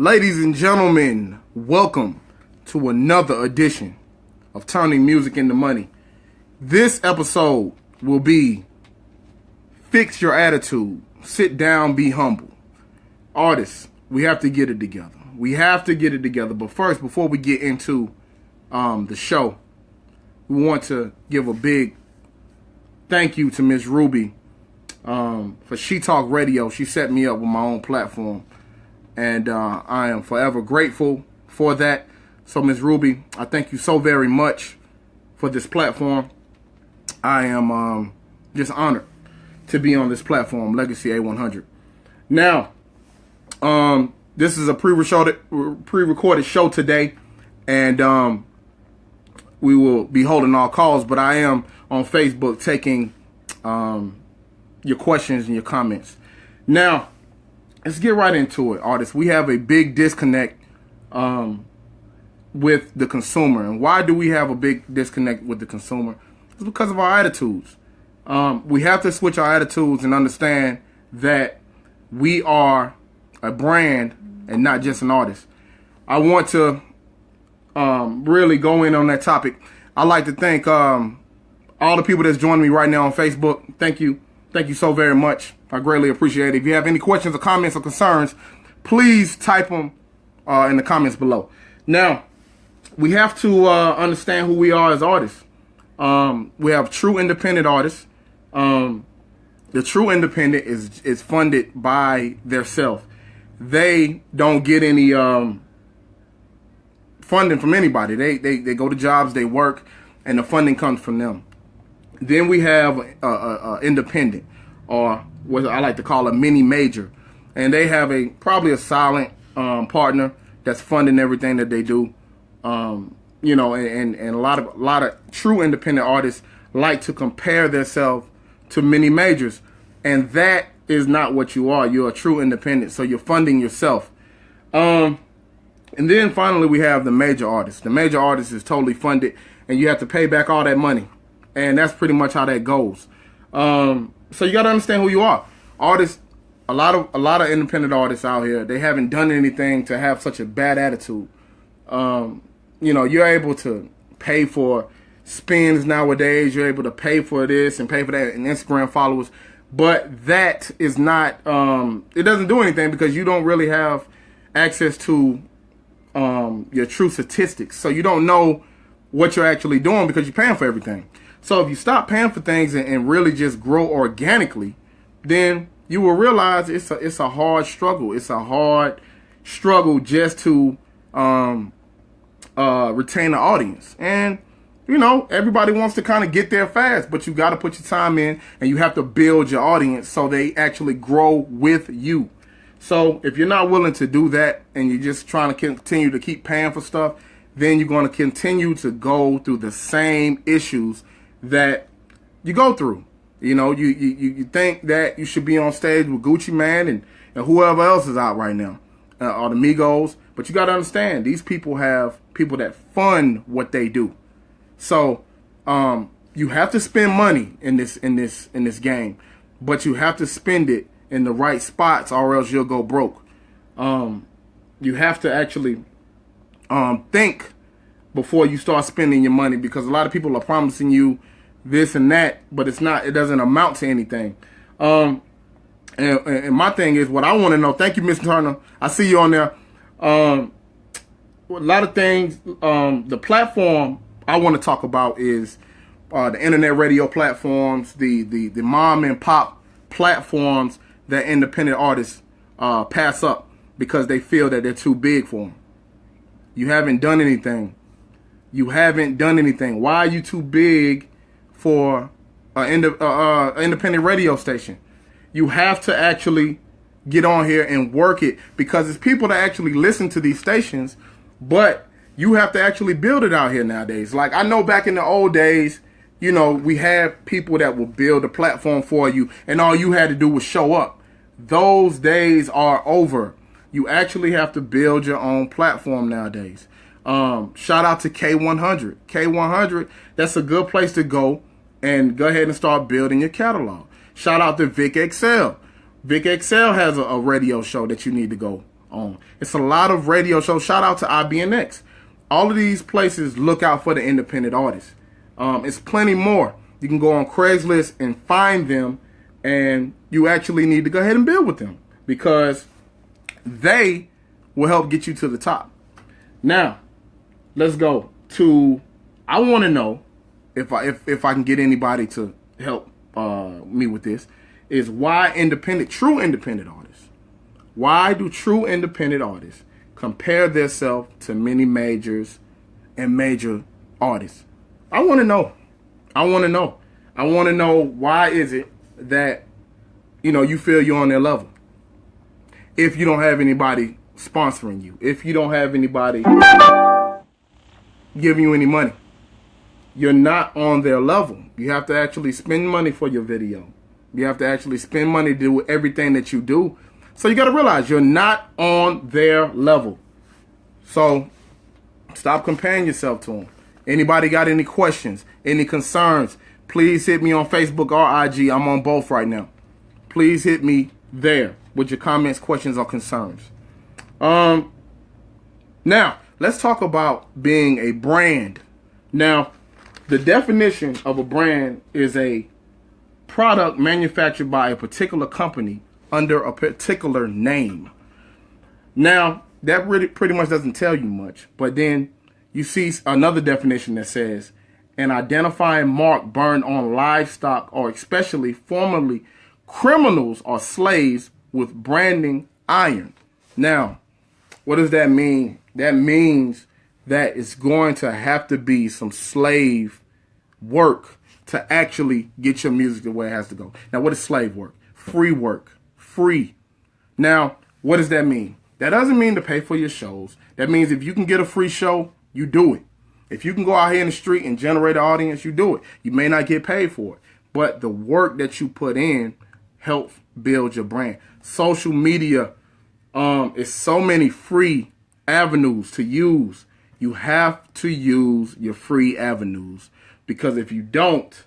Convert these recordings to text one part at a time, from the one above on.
Ladies and gentlemen, welcome to another edition of Turning Music into Money. This episode will be Fix Your Attitude, Sit Down, Be Humble. Artists, we have to get it together. But first, before we get into the show, we want to give a big thank you to Miss Ruby for She Talk Radio. She set me up with my own platform. And I am forever grateful for that. So, Ms. Ruby, I thank you so very much for this platform. I am just honored to be on this platform, Legacy A100. Now, this is a pre-recorded show today, and we will be holding our calls, but I am on Facebook taking your questions and your comments. Now, let's get right into it, artists. We have a big disconnect with the consumer. And why do we have a big disconnect with the consumer? It's because of our attitudes. We have to switch our attitudes and understand that we are a brand and not just an artist. I want to really go in on that topic. I'd like to thank all the people that's joining me right now on Facebook. Thank you. Thank you so very much. I greatly appreciate it. If you have any questions or comments or concerns, please type them in the comments below. Now, we have to understand who we are as artists. We have true independent artists. The true independent is funded by theirself. They don't get any funding from anybody. They go to jobs, they work, and the funding comes from them. Then we have independent, or what I like to call a mini major, and they have probably a silent partner that's funding everything that they do. And a lot of true independent artists like to compare themselves to mini majors, and that is not what you are. You're a true independent, so you're funding yourself. And then finally we have the major artist. The major artist is totally funded, and you have to pay back all that money. And that's pretty much how that goes. So you got to understand who you are. Artists, a lot of independent artists out here, they haven't done anything to have such a bad attitude. You're able to pay for spins nowadays. You're able to pay for this and pay for that and Instagram followers. But that is not, it doesn't do anything because you don't really have access to your true statistics. So you don't know what you're actually doing because you're paying for everything. So if you stop paying for things and really just grow organically, then you will realize it's a hard struggle. It's a hard struggle just to retain the audience. And, everybody wants to kind of get there fast, but you got to put your time in and you have to build your audience so they actually grow with you. So if you're not willing to do that and you're just trying to continue to keep paying for stuff, then you're going to continue to go through the same issues that you go through. You think that you should be on stage with Gucci Mane and whoever else is out right now, or the Migos. But you got to understand, these people have people that fund what they do. So you have to spend money in this game, but you have to spend it in the right spots, or else you'll go broke. You have to actually think before you start spending your money, because a lot of people are promising you this and that, but it doesn't amount to anything. And my thing is, what I want to know, thank you, Miss Turner, I see you on there. A lot of things, the platform I want to talk about is the internet radio platforms, the mom and pop platforms that independent artists pass up because they feel that they're too big for them. You haven't done anything. Why are you too big for an independent radio station? You have to actually get on here and work it, because it's people that actually listen to these stations, but you have to actually build it out here nowadays. Like, I know back in the old days, we had people that would build a platform for you and all you had to do was show up. Those days are over. You actually have to build your own platform nowadays. Shout out to K100. K100, that's a good place to go and go ahead and start building your catalog. Shout out to Vic Excel. Vic Excel has a radio show that you need to go on. It's a lot of radio shows. Shout out to IBNX. All of these places look out for the independent artists. It's plenty more. You can go on Craigslist and find them, and you actually need to go ahead and build with them because they will help get you to the top. Now, let's go to, I want to know if I can get anybody to help me with this, is why true independent artists, why do true independent artists compare themselves to many majors and major artists? I want to know. I want to know why is it that, you feel you're on their level. If you don't have anybody sponsoring you, if you don't have anybody giving you any money, you're not on their level. You have to actually spend money for your video. You have to actually spend money to do everything that you do. So you got to realize you're not on their level. So stop comparing yourself to them. Anybody got any questions, any concerns, please hit me on Facebook or IG. I'm on both right now. Please hit me there with your comments, questions, or concerns. Now, let's talk about being a brand. Now, the definition of a brand is a product manufactured by a particular company under a particular name. Now, that really pretty much doesn't tell you much, but then you see another definition that says an identifying mark burned on livestock or especially formerly criminals or slaves with branding iron. Now, what does that mean? That means that it's going to have to be some slave work to actually get your music the way it has to go. Now, what is slave work? Free work. Free. Now, what does that mean? That doesn't mean to pay for your shows. That means if you can get a free show, you do it. If you can go out here in the street and generate an audience, you do it. You may not get paid for it, but the work that you put in helps build your brand. Social media is so many free avenues to use. You have to use your free avenues because if you don't,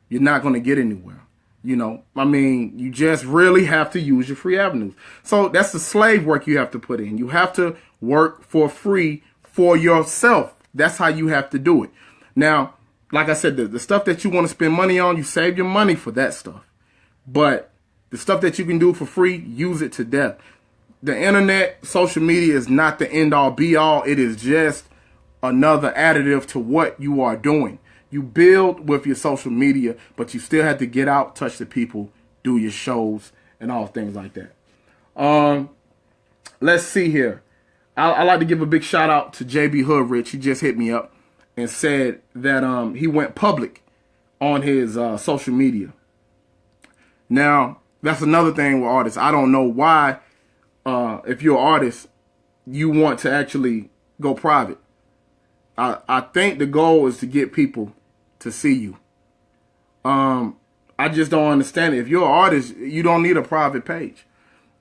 you're not going to get anywhere. You just really have to use your free avenues. So that's the slave work you have to put in. You have to work for free for yourself. That's how you have to do it. Now, like I said, the stuff that you want to spend money on, you save your money for that stuff. But the stuff that you can do for free, use it to death. The internet, social media is not the end all be all. It is just another additive to what you are doing. You build with your social media, but you still have to get out, touch the people, do your shows, and all things like that. Let's see here. I like to give a big shout out to JB Hoodrich. He just hit me up and said that he went public on his social media. Now, that's another thing with artists. I don't know why, if you're an artist, you want to actually go private. I think the goal is to get people to see you. I just don't understand it. If you're an artist, you don't need a private page.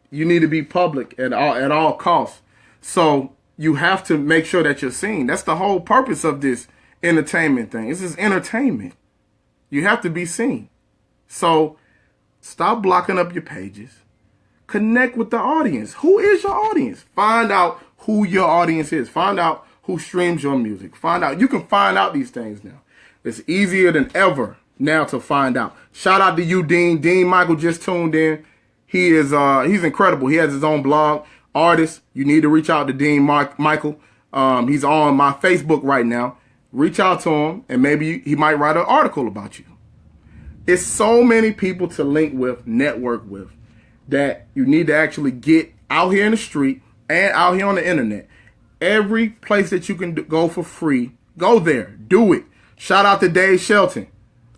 You need to be public at all costs. So you have to make sure that you're seen. That's the whole purpose of this entertainment thing. This is entertainment. You have to be seen. So stop blocking up your pages. Connect with the audience. Who is your audience? Find out who your audience is. Find out who streams your music. You can find out these things now. It's easier than ever now to find out. Shout out to you, Dean. Dean Michael just tuned in. He's incredible. He has his own blog. Artists, you need to reach out to Dean Michael. He's on my Facebook right now. Reach out to him, and maybe he might write an article about you. It's so many people to link with, network with, that you need to actually get out here in the street and out here on the internet. Every place that you can go for free, go there. Do it. Shout out to Dave Shelton.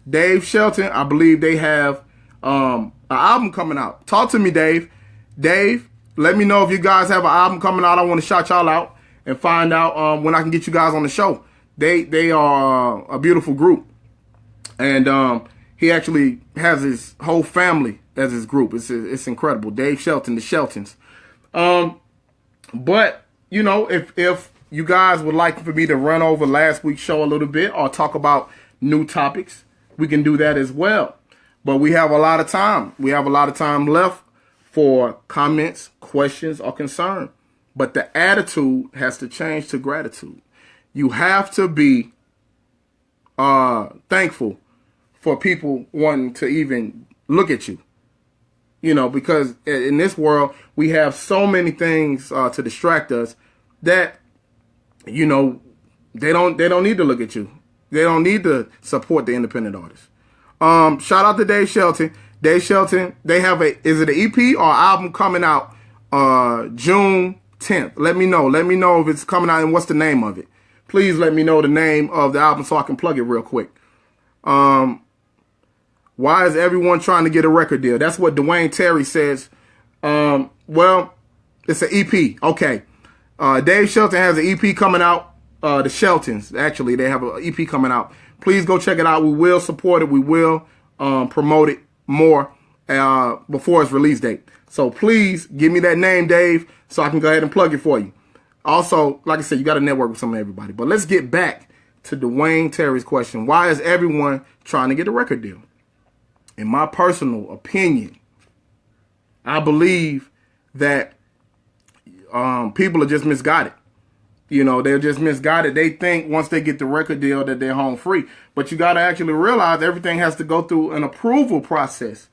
Dave Shelton, I believe they have an album coming out. Talk to me, Dave. Dave, let me know if you guys have an album coming out. I want to shout y'all out and find out when I can get you guys on the show. They are a beautiful group. And he actually has his whole family as his group. It's incredible. Dave Shelton, the Sheltons. But, if you guys would like for me to run over last week's show a little bit or talk about new topics, we can do that as well. But we have a lot of time. We have a lot of time left for comments, questions, or concern. but the attitude has to change to gratitude. You have to be thankful for people wanting to even look at you. Because in this world, we have so many things to distract us that, they don't need to look at you. They don't need to support the independent artists. Shout out to Dave Shelton. Dave Shelton, they have is it an EP or album coming out June 10th? Let me know. Let me know if it's coming out and what's the name of it. Please let me know the name of the album so I can plug it real quick. Why is everyone trying to get a record deal? That's what Dwayne Terry says. Well, it's an EP. Okay. Dave Shelton has an EP coming out. The Sheltons, actually, they have an EP coming out. Please go check it out. We will support it. We will promote it more before its release date. So please give me that name, Dave, so I can go ahead and plug it for you. Also, like I said, you got to network with some of everybody. But let's get back to Dwayne Terry's question. Why is everyone trying to get a record deal? In my personal opinion, I believe that people are just misguided. They're just misguided. They think once they get the record deal that they're home free. But you got to actually realize everything has to go through an approval process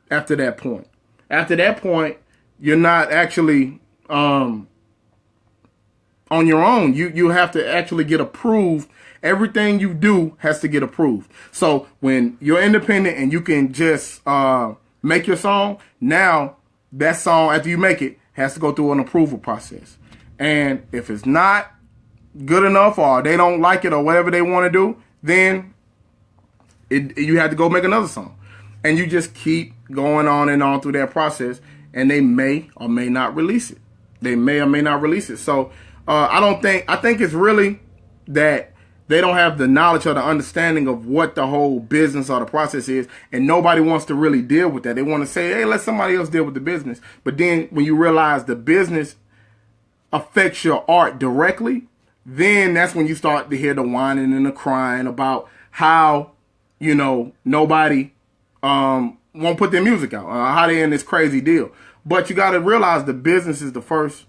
after that point. After that point, you're not actually on your own. You have to actually get approved. Everything you do has to get approved. So when you're independent and you can just make your song, now that song, after you make it, has to go through an approval process. And if it's not good enough or they don't like it or whatever they want to do, then you have to go make another song. And you just keep going on and on through that process, and they may or may not release it. They may or may not release it. So I think it's really that they don't have the knowledge or the understanding of what the whole business or the process is, and nobody wants to really deal with that. They want to say, hey, let somebody else deal with the business. But then when you realize the business affects your art directly, then that's when you start to hear the whining and the crying about how, nobody won't put their music out, how they in this crazy deal. But you got to realize the business is the first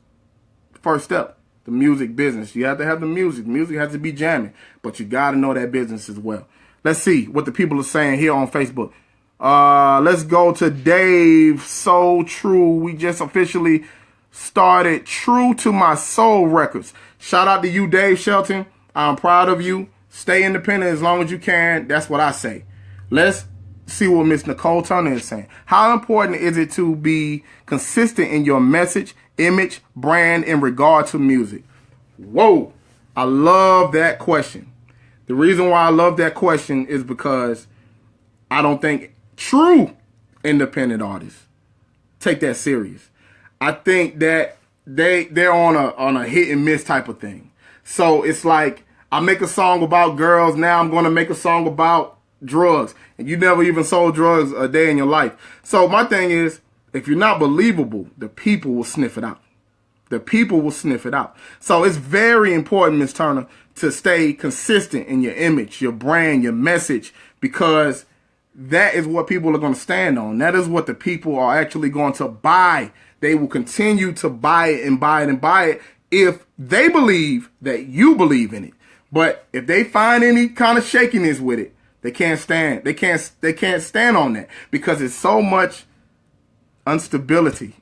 step. The music business. You have to have the music. Music has to be jamming. But you got to know that business as well. Let's see what the people are saying here on Facebook. Let's go to Dave. So True. We just officially started True to My Soul Records. Shout out to you, Dave Shelton. I'm proud of you. Stay independent as long as you can. That's what I say. Let's see what Miss Nicole Turner is saying. How important is it to be consistent in your message, image, brand in regard to music? Whoa, I love that question. The reason why I love that question is because I don't think true independent artists take that serious. I think that they're on a hit and miss type of thing. So it's like, I make a song about girls, now I'm going to make a song about drugs, and you never even sold drugs a day in your life. So my thing is, if you're not believable, the people will sniff it out. The people will sniff it out. So it's very important, Ms. Turner, to stay consistent in your image, your brand, your message, because that is what people are going to stand on. That is what the people are actually going to buy. They will continue to buy it and buy it and buy it if they believe that you believe in it. But if they find any kind of shakiness with it, they can't stand. They can't stand on that because it's so much instability.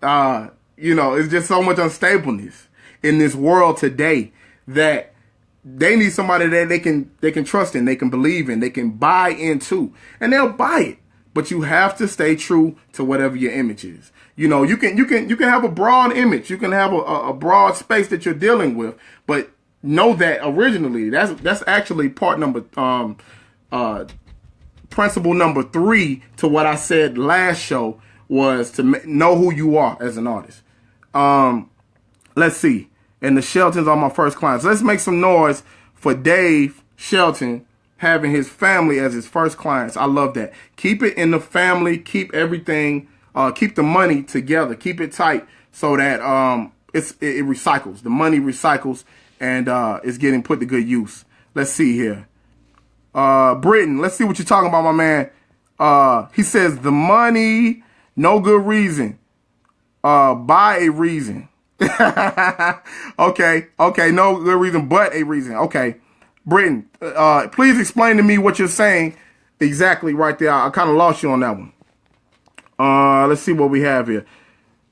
It's just so much unstableness in this world today that they need somebody that they can trust in, they can believe in, they can buy into, and they'll buy it. But you have to stay true to whatever your image is. You can have a broad image, you can have a broad space that you're dealing with, but know that originally that's actually principle number 3 to what I said last show was to know who you are as an artist. Let's see. And the Sheltons are my first clients. Let's make some noise for Dave Shelton having his family as his first clients. I love that. Keep it in the family. Keep everything. Keep the money together. Keep it tight so that it recycles. The money recycles and it's getting put to good use. Let's see here. Britton, let's see what you're talking about, my man. He says the money, no good reason. Buy a reason. Okay, no good reason, but a reason. Okay, Britton, please explain to me what you're saying exactly right there. I kind of lost you on that one. Let's see what we have here.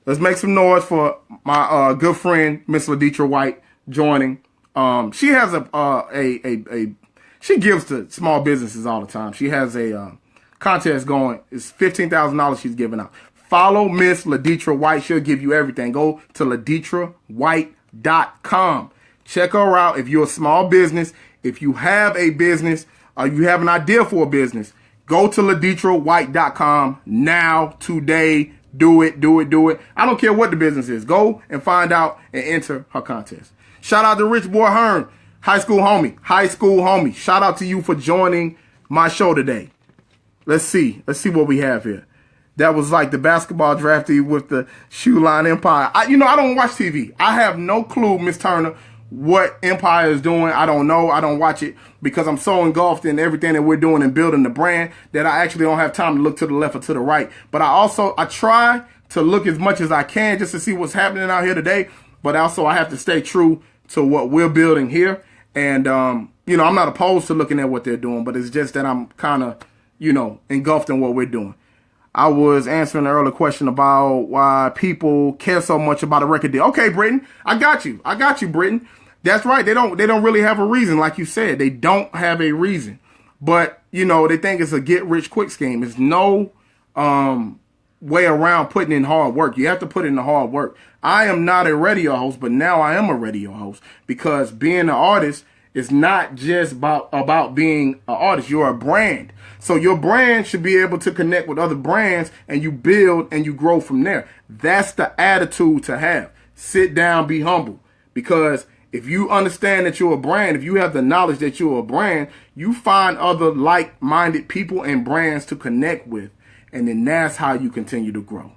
Let's make some noise for my good friend Miss Laditra White joining. She has she gives to small businesses all the time. She has a contest going. It's $15,000 she's giving out. Follow Miss Laditra White. She'll give you everything. Go to LaditraWhite.com. Check her out. If you're a small business, if you have a business, or you have an idea for a business, go to LaditraWhite.com now, today. Do it. I don't care what the business is. Go and find out and enter her contest. Shout out to Rich Boy Hearn, high school homie. Shout out to you for joining my show today. Let's see what we have here. That was like the basketball draftee with the shoe line Empire. I don't watch TV. I have no clue, Miss Turner, what Empire is doing. I don't know. I don't watch it because I'm so engulfed in everything that we're doing and building the brand that I actually don't have time to look to the left or to the right. But I try to look as much as I can just to see what's happening out here today. But also I have to stay true to what we're building here. And, I'm not opposed to looking at what they're doing, but it's just that I'm kind of, engulfed in what we're doing. I was answering the earlier question about why people care so much about a record deal. Okay, Britton, I got you, Britton. That's right. They don't really have a reason. Like you said, they don't have a reason, but they think it's a get rich quick scheme. There's no, way around putting in hard work. You have to put in the hard work. I am not a radio host, but now I am a radio host because being an artist is not just about being an artist. You're a brand. So your brand should be able to connect with other brands and you build and you grow from there. That's the attitude to have. Sit down, be humble. Because if you understand that you're a brand, if you have the knowledge that you're a brand, you find other like-minded people and brands to connect with. And then that's how you continue to grow.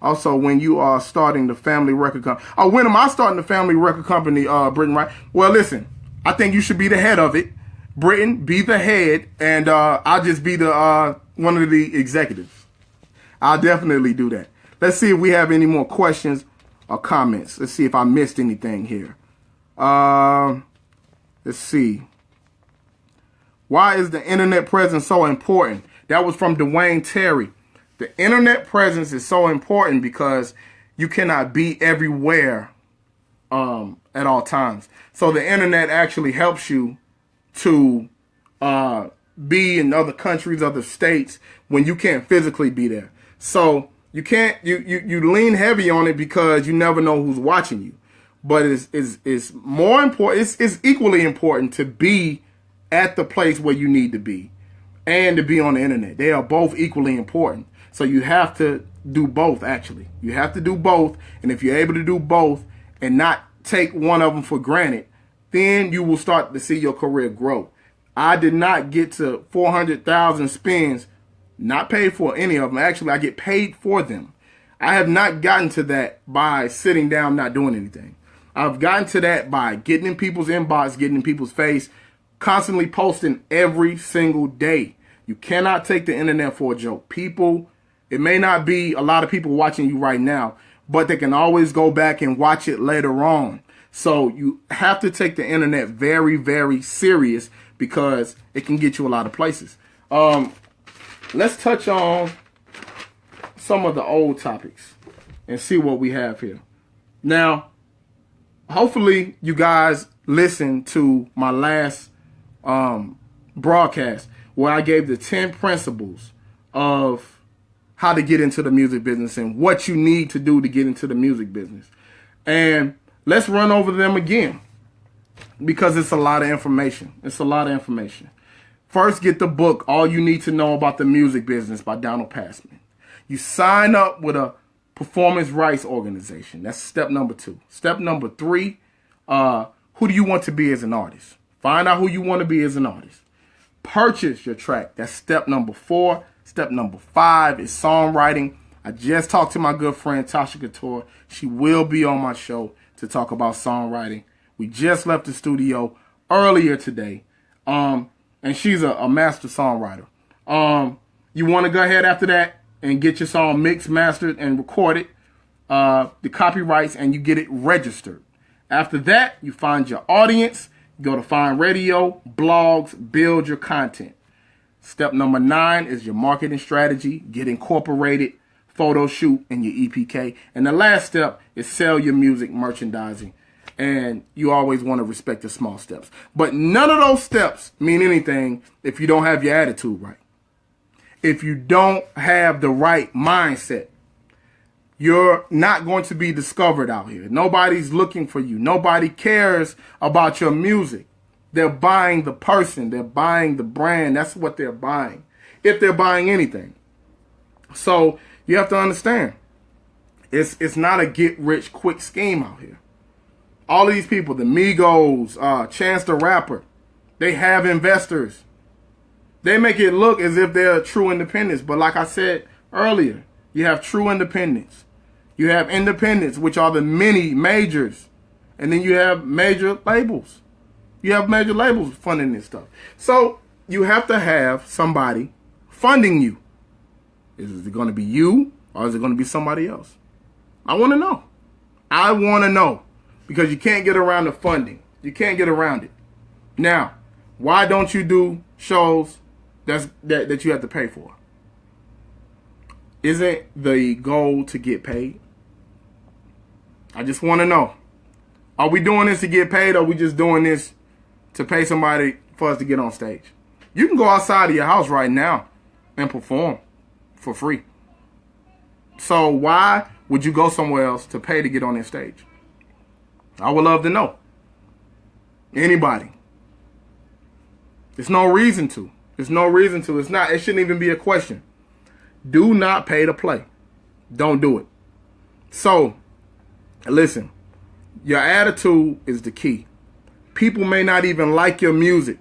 Also, when you are starting the family record company. Oh, when am I starting the family record company, Britton, right? Well, listen, I think you should be the head of it. Britton, be the head, and I'll just be the one of the executives. I'll definitely do that. Let's see if we have any more questions or comments. Let's see if I missed anything here. Let's see. Why is the internet presence so important? That was from Dwayne Terry. The internet presence is so important because you cannot be everywhere at all times. So the internet actually helps you to be in other countries, other states when you can't physically be there. So you can't you lean heavy on it because you never know who's watching you. But it's more important. It's equally important to be at the place where you need to be and to be on the internet. They are both equally important. So you have to do both, actually. You have to do both. And if you're able to do both and not take one of them for granted, then you will start to see your career grow. I did not get to 400,000 spins, not paid for any of them. Actually, I get paid for them. I have not gotten to that by sitting down, not doing anything. I've gotten to that by getting in people's inbox, getting in people's face, constantly posting every single day. You cannot take the internet for a joke. People, it may not be a lot of people watching you right now, but they can always go back and watch it later on. So you have to take the internet very, very serious because it can get you a lot of places. Let's touch on some of the old topics and see what we have here. Now, hopefully you guys listened to my last broadcast where I gave the 10 principles of how to get into the music business and what you need to do to get into the music business. And let's run over them again because it's a lot of information. First, get the book, All You Need to Know About the Music Business by Donald Passman. You sign up with a performance rights organization. That's step number 2. Step number 3, who do you want to be as an artist? Find out who you want to be as an artist. Purchase your track. That's step number 4. Step number 5 is songwriting. I just talked to my good friend Tasha Couture. She will be on my show to talk about songwriting. We just left the studio earlier today. And she's a master songwriter. You want to go ahead after that and get your song mixed, mastered, and recorded. the copyrights, and you get it registered. After that, you find your audience, you go to find radio, blogs, build your content. Step number 9 is your marketing strategy, get incorporated, photo shoot, and your EPK. And the last step is sell your music, merchandising. And you always want to respect the small steps. But none of those steps mean anything if you don't have your attitude right. If you don't have the right mindset, you're not going to be discovered out here. Nobody's looking for you. Nobody cares about your music. They're buying the person. They're buying the brand. That's what they're buying, if they're buying anything. So you have to understand, it's not a get-rich-quick scheme out here. All of these people, the Migos, Chance the Rapper, they have investors. They make it look as if they're true independents. But like I said earlier, you have true independents. You have independents, which are the mini majors. And then you have major labels. You have major labels funding this stuff. So you have to have somebody funding you. Is it going to be you, or is it going to be somebody else? I want to know. I want to know. Because you can't get around the funding. You can't get around it. Now, why don't you do shows that you have to pay for? Isn't the goal to get paid? I just want to know. Are we doing this to get paid, or are we just doing this to pay somebody for us to get on stage? You can go outside of your house right now and perform for free. So why would you go somewhere else to pay to get on that stage? I would love to know. Anybody. There's no reason to. There's no reason to. It shouldn't even be a question. Do not pay to play. Don't do it. So, listen. Your attitude is the key. People may not even like your music.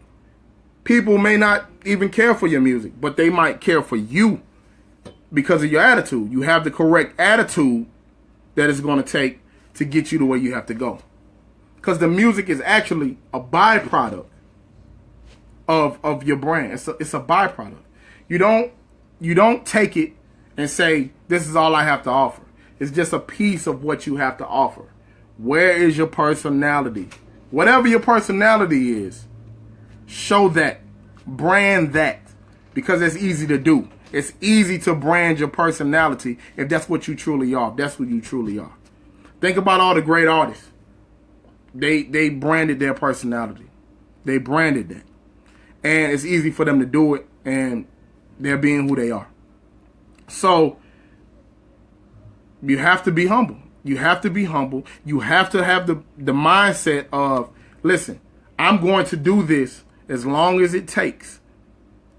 People may not even care for your music, but they might care for you because of your attitude. You have the correct attitude that it's going to take to get you to where you have to go. Because the music is actually a byproduct of your brand. It's a byproduct. You don't take it and say, this is all I have to offer. It's just a piece of what you have to offer. Where is your personality? Whatever your personality is, show that. Brand that. Because it's easy to do. It's easy to brand your personality if that's what you truly are. If that's what you truly are. Think about all the great artists. They branded their personality. They branded that. And it's easy for them to do it, and they're being who they are. So, you have to be humble. You have to be humble. You have to have the mindset of, listen, I'm going to do this as long as it takes.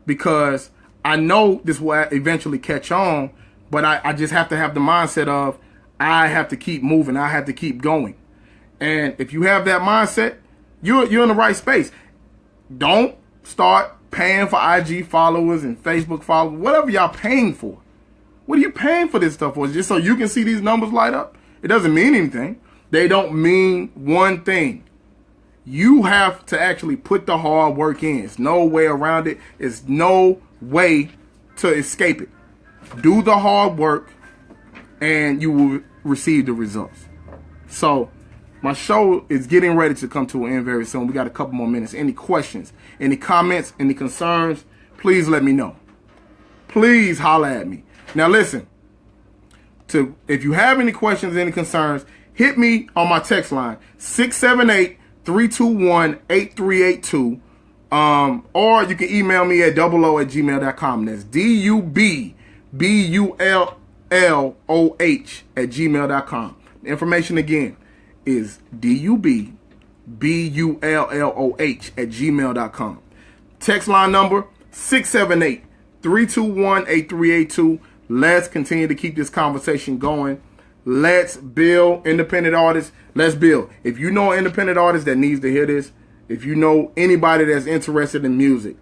Because I know this will eventually catch on, but I just have to have the mindset of, I have to keep moving. I have to keep going. And if you have that mindset, you're in the right space. Don't start paying for IG followers and Facebook followers, whatever y'all paying for. What are you paying for this stuff for? Just so you can see these numbers light up? It doesn't mean anything. They don't mean one thing. You have to actually put the hard work in. There's no way around it. There's no way to escape it. Do the hard work and you will receive the results. So, my show is getting ready to come to an end very soon. We got a couple more minutes. Any questions, any comments, any concerns, please let me know. Please holler at me. Now listen, if you have any questions, any concerns, hit me on my text line, 678-321-8382. Or you can email me at doubleO@gmail.com. That's DUBBULLOH@gmail.com. The information again is DUBBULLOH@gmail.com. Text line number 678-321-8382. Let's continue to keep this conversation going. Let's build independent artists. Let's build. If you know an independent artist that needs to hear this, if you know anybody that's interested in music,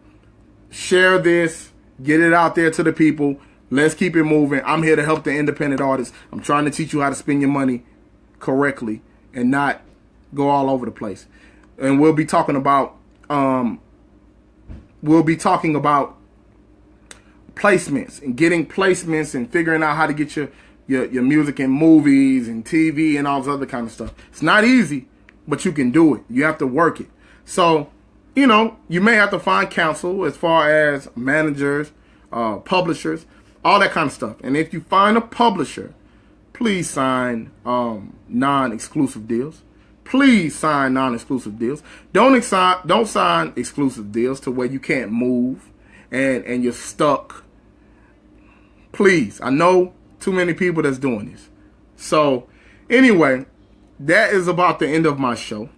share this, get it out there to the people. Let's keep it moving. I'm here to help the independent artists. I'm trying to teach you how to spend your money correctly and not go all over the place. And we'll be talking about placements and getting placements and figuring out how to get your your music in movies and TV and all this other kind of stuff. It's not easy, but you can do it. You have to work it. So, you know, you may have to find counsel as far as managers, publishers, all that kind of stuff. And if you find a publisher, please sign non-exclusive deals. Please sign non-exclusive deals. Don't sign exclusive deals to where you can't move and you're stuck. Please, I know too many people that's doing this. So, anyway, that is about the end of my show.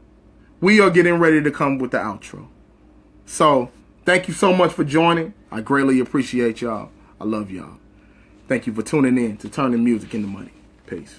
We are getting ready to come with the outro. So, thank you so much for joining. I greatly appreciate y'all. I love y'all. Thank you for tuning in to Turning Music into Money. Peace.